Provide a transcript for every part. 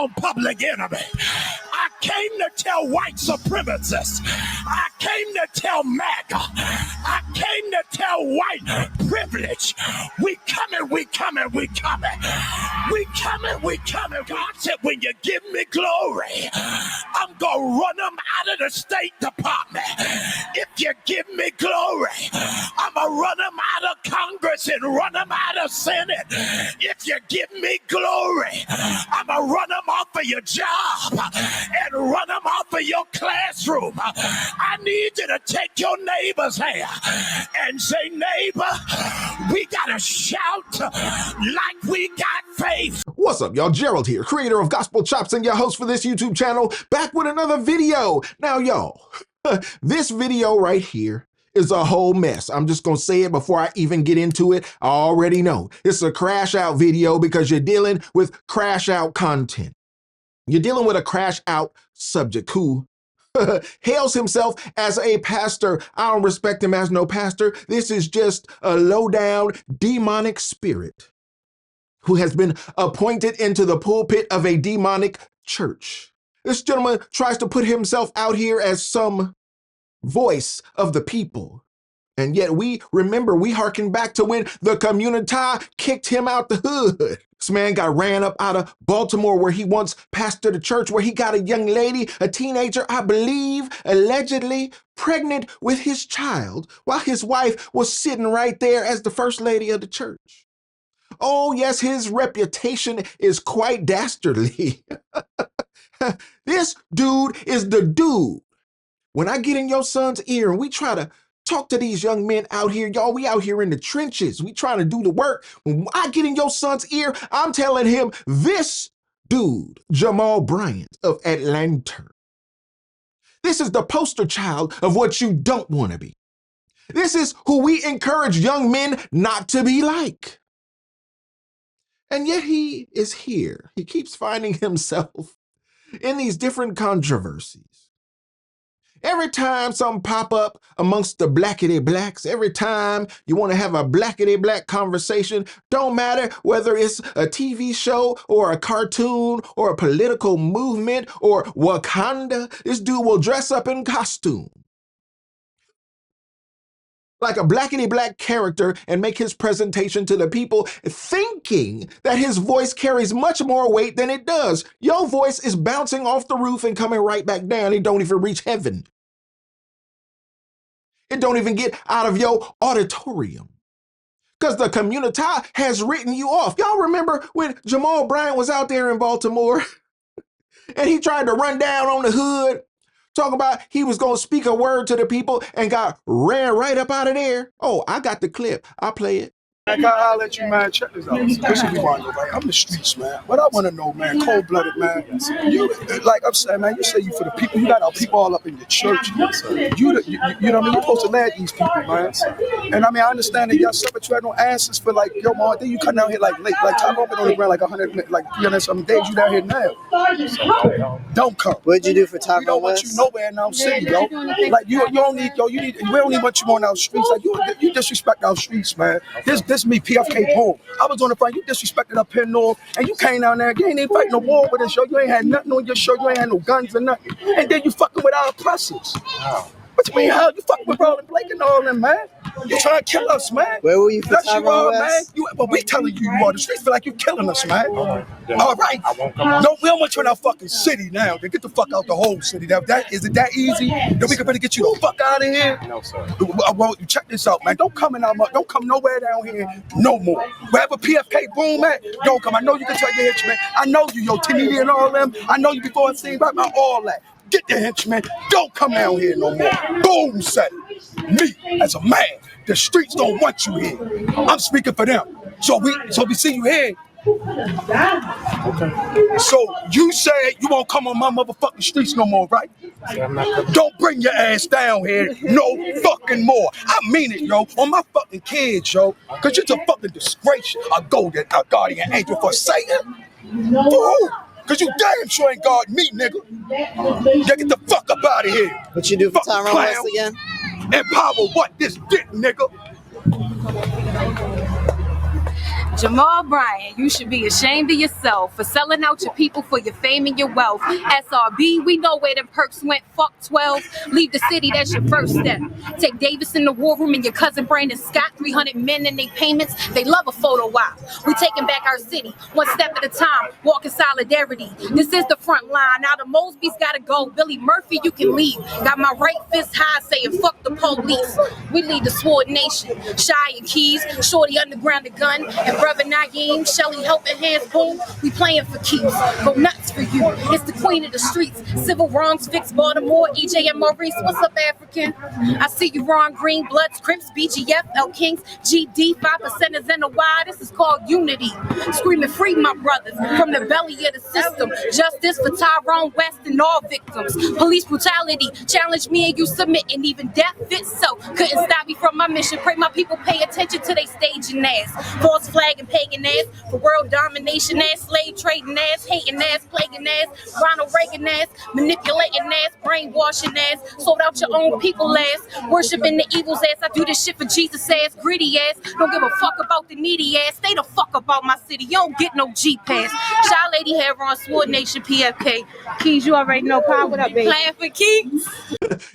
on Public Enemy. I came to tell white supremacists. I came to tell MAGA. I came to tell white privilege. We coming, we coming, we coming. We coming, we coming. God said, when you give me glory, I'm going to run them out of the State Department. If you give me glory, I'm going to run them out of Congress and run them out of Senate. If you give me glory, I'm going to run them off of your job and run them off of your classroom. I need you to take your neighbor's hand and say, neighbor, we got to shout like we got faith. What's up, y'all? Gerald here, creator of Gospel Chops and your host for this YouTube channel, back with another video. Now, y'all, this video right here is a whole mess. I'm just gonna say it before I even get into it. I already know it's a crash out video because you're dealing with crash out content. You're dealing with a crash out subject who hails himself as a pastor. I don't respect him as no pastor. This is just a low down demonic spirit who has been appointed into the pulpit of a demonic church. This gentleman tries to put himself out here as some voice of the people. And yet we hearken back to when the community kicked him out the hood. This man got ran up out of Baltimore where he once pastored a church where he got a young lady, a teenager, I believe, allegedly pregnant with his child while his wife was sitting right there as the first lady of the church. Oh, yes, his reputation is quite dastardly. This dude is the dude. When I get in your son's ear and we try to talk to these young men out here, y'all, we out here in the trenches. We trying to do the work. When I get in your son's ear, I'm telling him this dude, Jamal Bryant of Atlanta. This is the poster child of what you don't want to be. This is who we encourage young men not to be like. And yet he is here. He keeps finding himself in these different controversies. Every time something pop up amongst the blackity blacks, every time you want to have a blackity black conversation, don't matter whether it's a TV show or a cartoon or a political movement or Wakanda, this dude will dress up in costume like a blackity black character and make his presentation to the people, thinking that his voice carries much more weight than it does. Your voice is bouncing off the roof and coming right back down. It don't even reach heaven. It don't even get out of your auditorium because the community has written you off. Y'all remember when Jamal Bryant was out there in Baltimore and he tried to run down on the hood, talking about he was going to speak a word to the people and got ran right up out of there? Oh, I got the clip. I'll play it. I gotta holler at you, man. Check this out. This is me, man. I'm the streets, man. What I want to know, man, cold-blooded, man. You, like I'm saying, man, you say you for the people. You got our people all up in your church. You know what I mean? You're supposed to lead these people, man. And I mean, I understand that y'all stuff, but you had no answers for like, yo, man, then you come down here like late. Like, time I've been on the ground like 100, like 300 something days. You down here now. Don't come. What'd you do for Taco We don't want you nowhere in our city, yo. Like, you don't need, yo, we don't even want you on our streets. Like, you disrespect our streets, man. This me, PFK Boom. I was on the front. You disrespected up here north, and you came down there. You ain't even fighting no war with us, yo. You ain't had nothing on your shirt. You ain't had no guns or nothing. And then you fucking with our oppressors. Wow. What you mean, how you fucking with Roland Blake and all them, man? You trying to kill us, man. Where were you for That's you are, man. West? We telling you are. The streets feel like you killing us, man. All right. No, we don't want you in our fucking city now. Then get the fuck out the whole city. Now, is it that easy? Then we can better get you the fuck out of here? No, sir. Well, check this out, man. Don't come nowhere down here no more. Wherever PFK Boom at, don't come. I know you can tell your henchmen. I know you, yo, Timmy and all them. I know you before I seen right about all that. Get the henchmen. Don't come down here no more. Boom said it. Me, as a man, the streets don't want you here. I'm speaking for them. So we see you here. Okay. So you said you won't come on my motherfucking streets no more, right? Don't bring your ass down here no fucking more. I mean it, yo. On my fucking kids, yo. Cause you're a fucking disgrace. A guardian angel for Satan. For who? Cause you damn sure ain't guard me, nigga. Yeah, get the fuck up out of here. What you do for Tyrone West again? Empower what? This dick, nigga. Jamal Bryant, you should be ashamed of yourself for selling out your people for your fame and your wealth. SRB, we know where them perks went. Fuck 12. Leave the city, that's your first step. Take Davis in the war room and your cousin Brandon Scott. 300 men in their payments. They love a photo op. We taking back our city, one step at a time. Walk in solidarity. This is the front line. Now the Mosby's gotta go. Billy Murphy, you can leave. Got my right fist high saying fuck the police. We lead the sword nation. Shy and Keys, Shorty Underground the gun, and brother Naeem, Shelly helping hands boom. We playing for keeps. Go nuts for you. It's the queen of the streets. Civil wrongs fix Baltimore. EJ and Maurice, what's up, African? I see you, Ron Green, Bloods, Crips, BGF, L Kings, GD, 5%ers in the Y. This is called unity. Screaming free, my brothers, from the belly of the system. Justice for Tyrone West and all victims. Police brutality, challenge me and you submit, and even death fits so. Couldn't stop me from my mission. Pray my people pay attention to they staging ass. False flag and pagan ass, for world domination ass, slave trading ass, hating ass, plaguing ass, Ronald Reagan ass, manipulating ass, brainwashing ass, sold out your own people ass, worshiping the evil's ass. I do this shit for Jesus ass, greedy ass, don't give a fuck about the needy ass, stay the fuck about my city, you don't get no G pass. Shy Lady Hair on Sword Nation PFK. Keys, you already know, Pop, what up, baby? Playing for keys.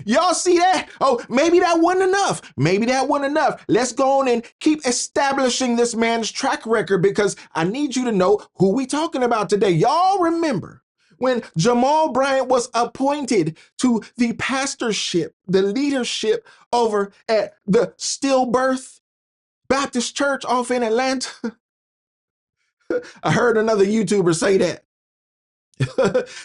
Y'all see that? Oh, maybe that wasn't enough. Maybe that wasn't enough. Let's go on and keep establishing this man's track record, because I need you to know who we talking about today. Y'all remember when Jamal Bryant was appointed to the pastorship, the leadership over at the Stillbirth Baptist Church off in Atlanta? I heard another YouTuber say that.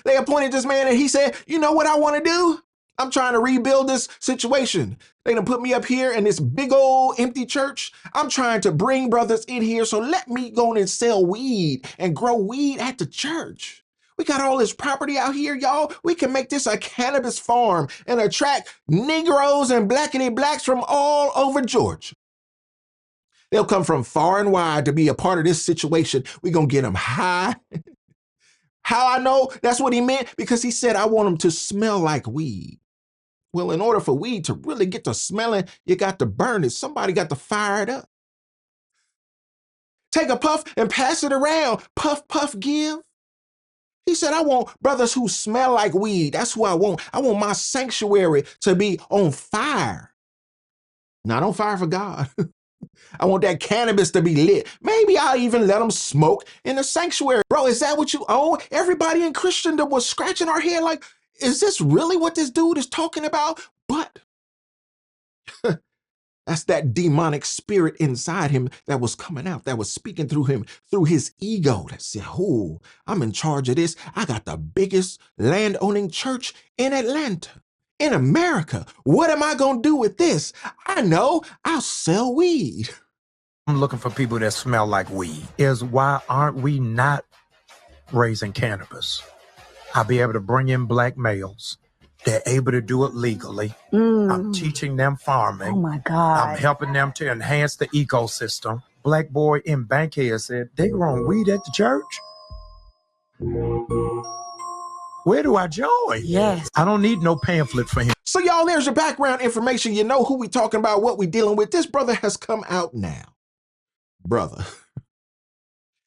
They appointed this man and he said, you know what I want to do? I'm trying to rebuild this situation. They done put me up here in this big old empty church. I'm trying to bring brothers in here, so let me go and sell weed and grow weed at the church. We got all this property out here, y'all. We can make this a cannabis farm and attract Negroes and blackity blacks from all over Georgia. They'll come from far and wide to be a part of this situation. We're going to get them high. How I know that's what he meant? Because he said, I want them to smell like weed. Well, in order for weed to really get to smelling, you got to burn it. Somebody got to fire it up. Take a puff and pass it around. Puff, puff, give. He said, I want brothers who smell like weed. That's who I want. I want my sanctuary to be on fire. Not on fire for God. I want that cannabis to be lit. Maybe I'll even let them smoke in the sanctuary. Bro, is that what you own? Everybody in Christendom was scratching our head like, is this really what this dude is talking about? But that's that demonic spirit inside him that was coming out, that was speaking through him, through his ego, that said, oh, I'm in charge of this. I got the biggest land-owning church in Atlanta, in America. What am I going to do with this? I know, I'll sell weed. I'm looking for people that smell like weed. Is why aren't we not raising cannabis? I'll be able to bring in black males. They're able to do it legally. I'm teaching them farming. Oh my God. I'm helping them to enhance the ecosystem. Black boy in Bankhead said, they growing weed at the church? Where do I join? Yes. I don't need no pamphlet for him. So y'all, there's your background information. You know who we talking about, what we dealing with. This brother has come out now. Brother.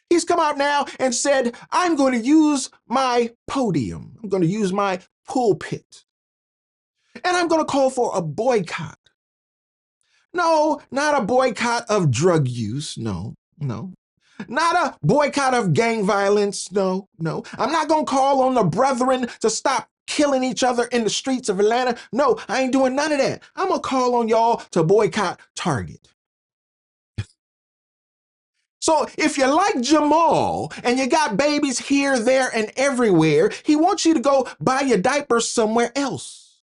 He's come out now and said, I'm going to use my podium. I'm going to use my pulpit. And I'm going to call for a boycott. No, not a boycott of drug use. No. Not a boycott of gang violence. No. I'm not going to call on the brethren to stop killing each other in the streets of Atlanta. No, I ain't doing none of that. I'm going to call on y'all to boycott Target. So if you're like Jamal and you got babies here, there, and everywhere, he wants you to go buy your diapers somewhere else.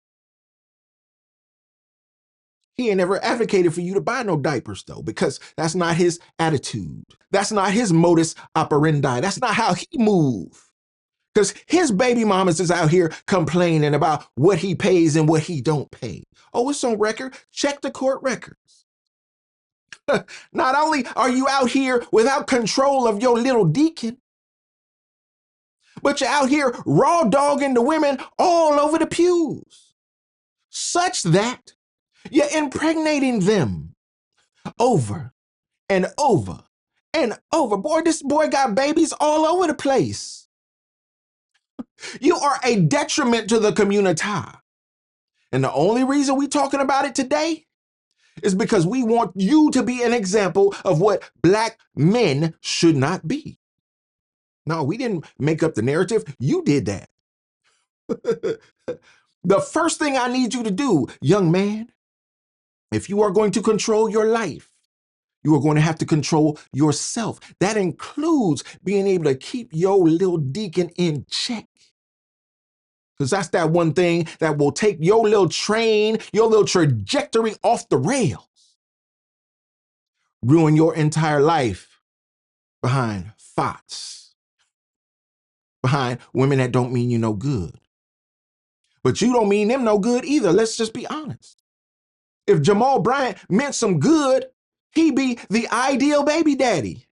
He ain't never advocated for you to buy no diapers, though, because that's not his attitude. That's not his modus operandi. That's not how he moves. Because his baby mamas is out here complaining about what he pays and what he don't pay. Oh, it's on record. Check the court records. Not only are you out here without control of your little deacon, but you're out here raw dogging the women all over the pews, such that you're impregnating them over and over and over. Boy, this boy got babies all over the place. You are a detriment to the community. And the only reason we're talking about it today is because we want you to be an example of what Black men should not be. No, we didn't make up the narrative. You did that. The first thing I need you to do, young man, if you are going to control your life, you are going to have to control yourself. That includes being able to keep your little deacon in check. Because that's that one thing that will take your little train, your little trajectory off the rails. Ruin your entire life behind thoughts, behind women that don't mean you no good. But you don't mean them no good either. Let's just be honest. If Jamal Bryant meant some good, he'd be the ideal baby daddy.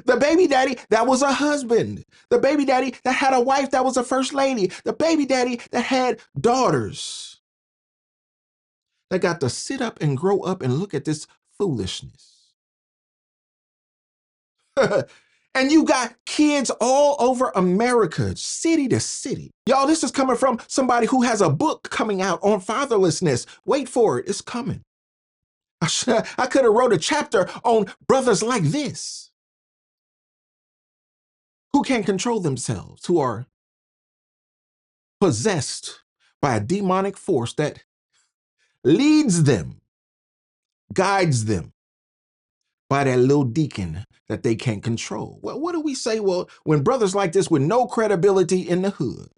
The baby daddy that was a husband. The baby daddy that had a wife that was a first lady. The baby daddy that had daughters that got to sit up and grow up and look at this foolishness. And you got kids all over America, city to city. Y'all, this is coming from somebody who has a book coming out on fatherlessness. Wait for it, it's coming. I could have wrote a chapter on brothers like this, who can't control themselves, who are possessed by a demonic force that leads them, guides them by that little deacon that they can't control. Well, what do we say? Well, when brothers like this with no credibility in the hood,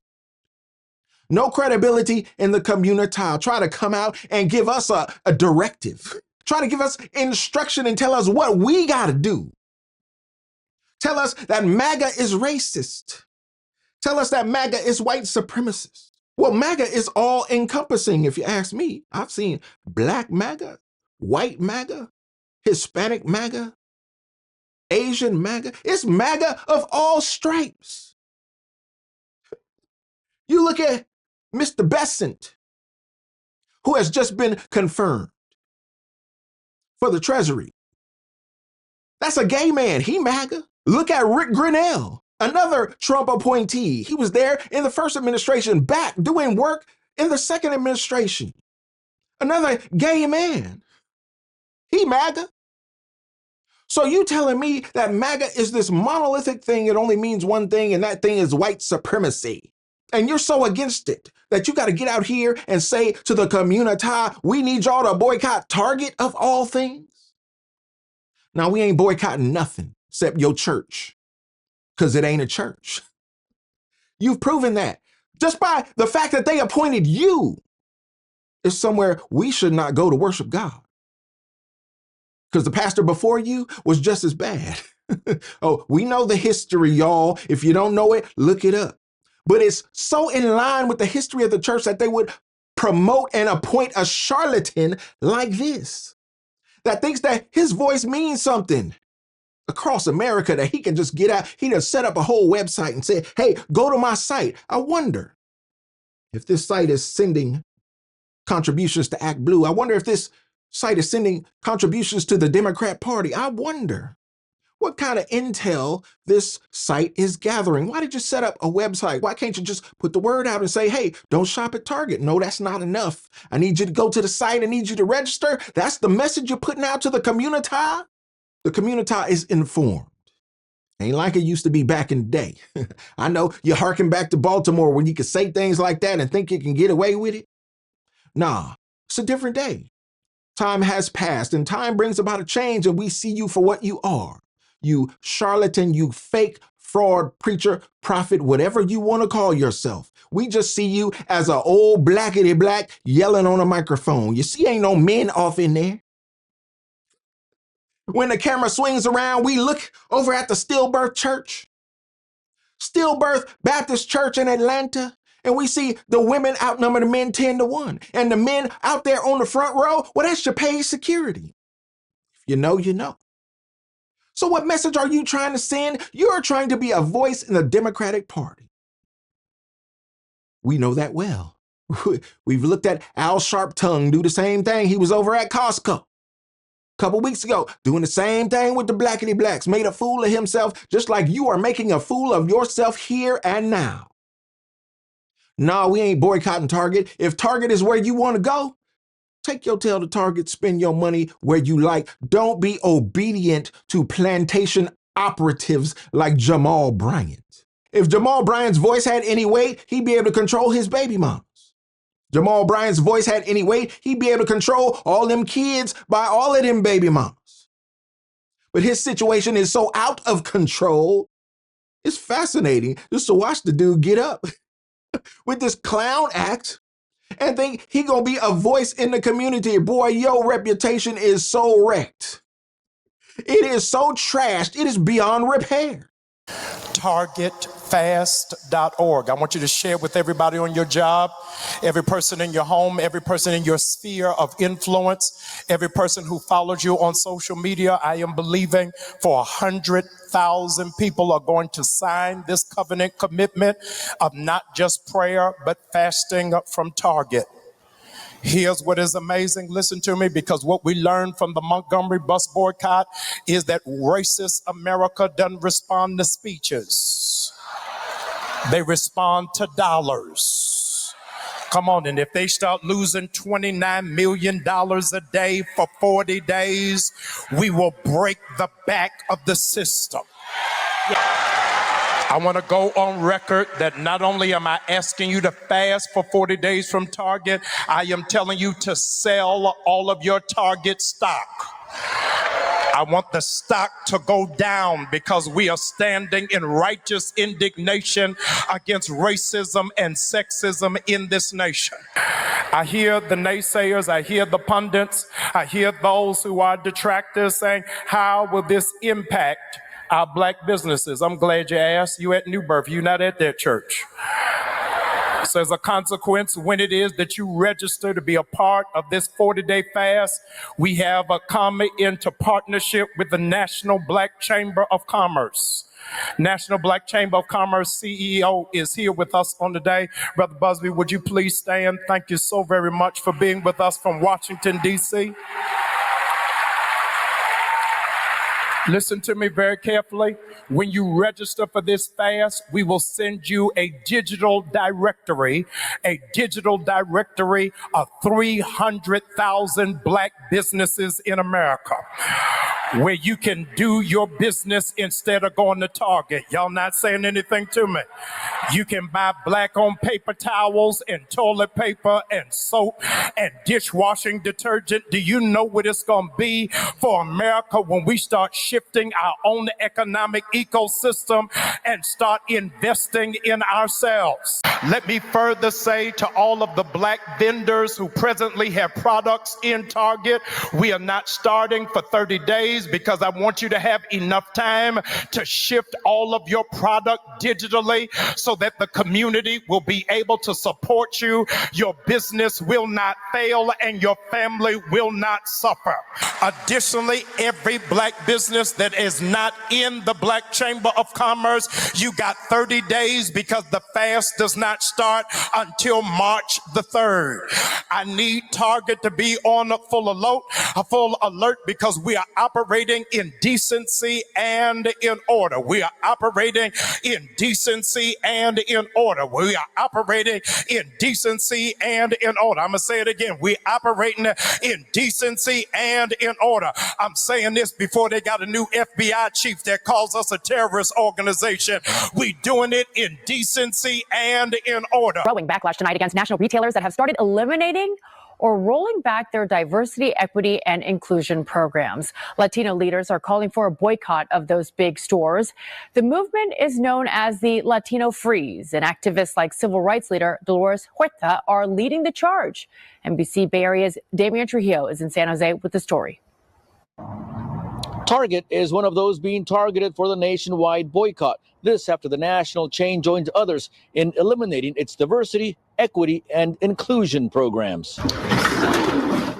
no credibility in the community, try to come out and give us a directive, try to give us instruction and tell us what we got to do. Tell us that MAGA is racist. Tell us that MAGA is white supremacist. Well, MAGA is all encompassing, if you ask me. I've seen Black MAGA, white MAGA, Hispanic MAGA, Asian MAGA. It's MAGA of all stripes. You look at Mr. Besant, who has just been confirmed for the Treasury. That's a gay man. He MAGA. Look at Rick Grinnell, another Trump appointee. He was there in the first administration, back doing work in the second administration. Another gay man. He MAGA. So you telling me that MAGA is this monolithic thing, it only means one thing, and that thing is white supremacy. And you're so against it that you got to get out here and say to the community, we need y'all to boycott Target of all things. Now, we ain't boycotting nothing except your church, because it ain't a church. You've proven that just by the fact that they appointed you is somewhere we should not go to worship God, because the pastor before you was just as bad. Oh, we know the history, y'all. If you don't know it, look it up. But it's so in line with the history of the church that they would promote and appoint a charlatan like this that thinks that his voice means something across America, that he can just get out. He just set up a whole website and say, hey, go to my site. I wonder if this site is sending contributions to Act Blue. I wonder if this site is sending contributions to the Democrat Party. I wonder what kind of intel this site is gathering. Why did you set up a website? Why can't you just put the word out and say, hey, don't shop at Target? No, that's not enough. I need you to go to the site. I need you to register. That's the message you're putting out to the community. The community is informed. Ain't like it used to be back in the day. I know you're harking back to Baltimore when you can say things like that and think you can get away with it. Nah, it's a different day. Time has passed and time brings about a change, and we see you for what you are. You charlatan, you fake fraud, preacher, prophet, whatever you want to call yourself. We just see you as an old blackety black yelling on a microphone. You see, ain't no men off in there. When the camera swings around, we look over at the Stillbirth Church, Stillbirth Baptist Church in Atlanta, and we see the women outnumber the men 10-1. And the men out there on the front row, well, that's your paid security. If you know, you know. So what message are you trying to send? You're trying to be a voice in the Democratic Party. We know that well. We've looked at Al Sharptongue do the same thing. He was over at Costco. couple weeks ago, doing the same thing with the blackity blacks, made a fool of himself, just like you are making a fool of yourself here and now. No, we ain't boycotting Target. If Target is where you want to go, take your tail to Target, spend your money where you like. Don't be obedient to plantation operatives like Jamal Bryant. If Jamal Bryant's voice had any weight, he'd be able to control his baby mamas. Jamal Bryant's voice had any weight, he'd be able to control all them kids by all of them baby mamas. But his situation is so out of control, it's fascinating just to watch the dude get up with this clown act and think he gonna be a voice in the community. Boy, your reputation is so wrecked. It is so trashed, it is beyond repair. targetfast.org. I want you to share with everybody on your job, every person in your home, every person in your sphere of influence, every person who follows you on social media. I am believing for 100,000 people are going to sign this covenant commitment of not just prayer, but fasting from Target. Here's what is amazing. Listen to me, because what we learned from the Montgomery bus boycott is that racist America doesn't respond to speeches. They respond to dollars. Come on, and if they start losing $29 million a day for 40 days, we will break the back of the system. I want to go on record that not only am I asking you to fast for 40 days from Target, I am telling you to sell all of your Target stock. I want the stock to go down because we are standing in righteous indignation against racism and sexism in this nation. I hear the naysayers, I hear the pundits, I hear those who are detractors saying, how will this impact our black businesses? I'm glad you asked. You at New Birth, you're not at that church. So as a consequence, when it is that you register to be a part of this 40-day fast, we have come into partnership with the National Black Chamber of Commerce. National Black Chamber of Commerce CEO is here with us on the day. Brother Busby, would you please stand? Thank you so very much for being with us from Washington, D.C. Listen to me very carefully. When you register for this fast, we will send you a digital directory of 300,000 black businesses in America, where you can do your business instead of going to Target. Y'all not saying anything to me. You can buy black-owned paper towels and toilet paper and soap and dishwashing detergent. Do you know what it's going to be for America when we start shifting our own economic ecosystem and start investing in ourselves? Let me further say to all of the black vendors who presently have products in Target, we are not starting for 30 days because I want you to have enough time to shift all of your product digitally so that the community will be able to support you, your business will not fail, and your family will not suffer. Additionally, every black business that is not in the Black Chamber of Commerce, you got 30 days because the fast does not start until March the 3rd. I need Target to be on a full alert because we are operating in decency and in order. We are operating in decency and in order. We are operating in decency and in order. I'm going to say it again. We're operating in decency and in order. I'm saying this before they got a new FBI chief that calls us a terrorist organization. We doing it in decency and in order. Growing backlash tonight against national retailers that have started eliminating or rolling back their diversity, equity, and inclusion programs. Latino leaders are calling for a boycott of those big stores. The movement is known as the Latino Freeze, and activists like civil rights leader Dolores Huerta are leading the charge. NBC Bay Area's Damian Trujillo is in San Jose with the story. Target is one of those being targeted for the nationwide boycott. This after the national chain joined others in eliminating its diversity, equity, and inclusion programs.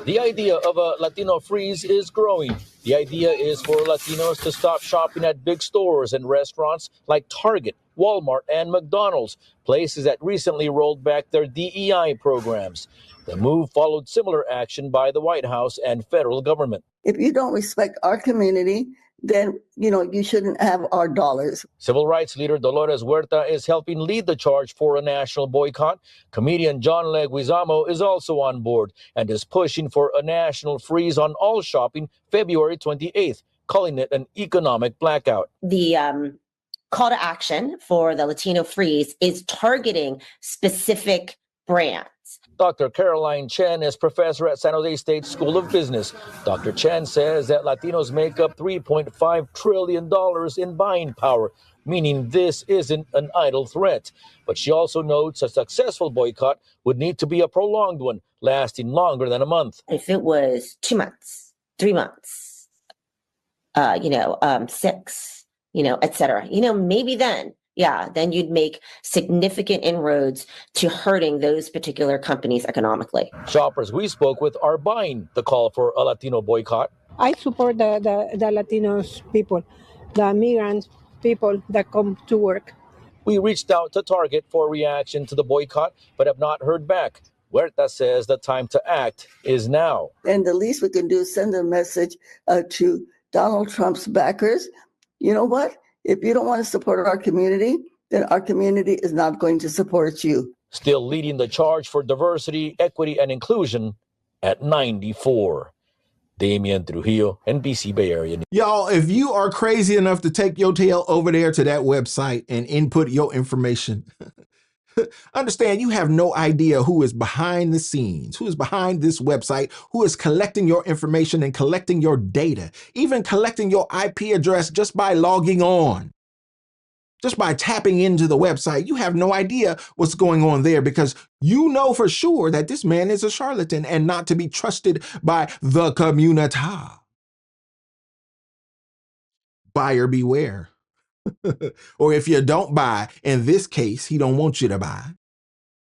The idea of a Latino freeze is growing. The idea is for Latinos to stop shopping at big stores and restaurants like Target, Walmart, and McDonald's, places that recently rolled back their DEI programs. The move followed similar action by the White House and federal government. If you don't respect our community, then, you shouldn't have our dollars. Civil rights leader Dolores Huerta is helping lead the charge for a national boycott. Comedian John Leguizamo is also on board and is pushing for a national freeze on all shopping February 28th, calling it an economic blackout. The call to action for the Latino Freeze is targeting specific brands. Dr. Caroline Chen is professor at San Jose State School of Business. Dr. Chen says that Latinos make up $3.5 trillion in buying power, meaning this isn't an idle threat. But she also notes a successful boycott would need to be a prolonged one, lasting longer than a month. If it was 2 months, 3 months, 6, et cetera, maybe then you'd make significant inroads to hurting those particular companies economically. Shoppers we spoke with are buying the call for a Latino boycott. I support the Latinos people, the migrant people that come to work. We reached out to Target for reaction to the boycott, but have not heard back. Huerta says the time to act is now. And the least we can do is send a message to Donald Trump's backers. You know what? If you don't want to support our community, then our community is not going to support you. Still leading the charge for diversity, equity, and inclusion at 94. Damian Trujillo, NBC Bay Area. Y'all, if you are crazy enough to take your tail over there to that website and input your information, understand you have no idea who is behind the scenes, who is behind this website, who is collecting your information and collecting your data, even collecting your IP address just by logging on. Just by tapping into the website, you have no idea what's going on there because you know for sure that this man is a charlatan and not to be trusted by the community. Buyer beware. Or if you don't buy, in this case, he don't want you to buy.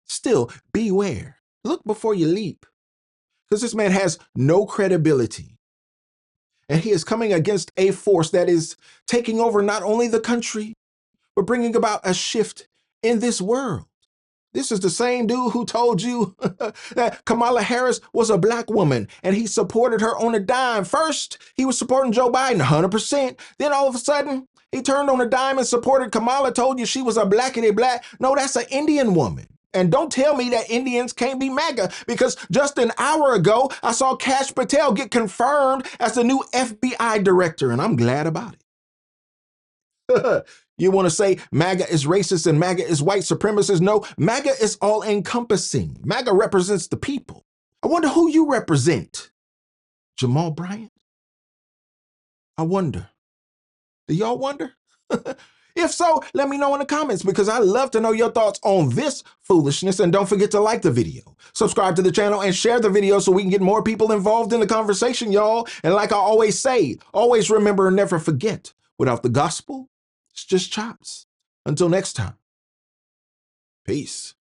Still, beware. Look before you leap. Because this man has no credibility. And he is coming against a force that is taking over not only the country, but bringing about a shift in this world. This is the same dude who told you that Kamala Harris was a black woman and he supported her on a dime. First, he was supporting Joe Biden 100%. Then all of a sudden, he turned on a dime and supported Kamala, told you she was a blackity black. No, that's an Indian woman. And don't tell me that Indians can't be MAGA, because just an hour ago, I saw Kash Patel get confirmed as the new FBI director, and I'm glad about it. You want to say MAGA is racist and MAGA is white supremacist? No, MAGA is all-encompassing. MAGA represents the people. I wonder who you represent. Jamal Bryant? I wonder. Do y'all wonder? If so, let me know in the comments because I love to know your thoughts on this foolishness. And don't forget to like the video, subscribe to the channel, and share the video so we can get more people involved in the conversation, y'all. And like I always say, always remember and never forget, without the gospel, it's just chops. Until next time, peace.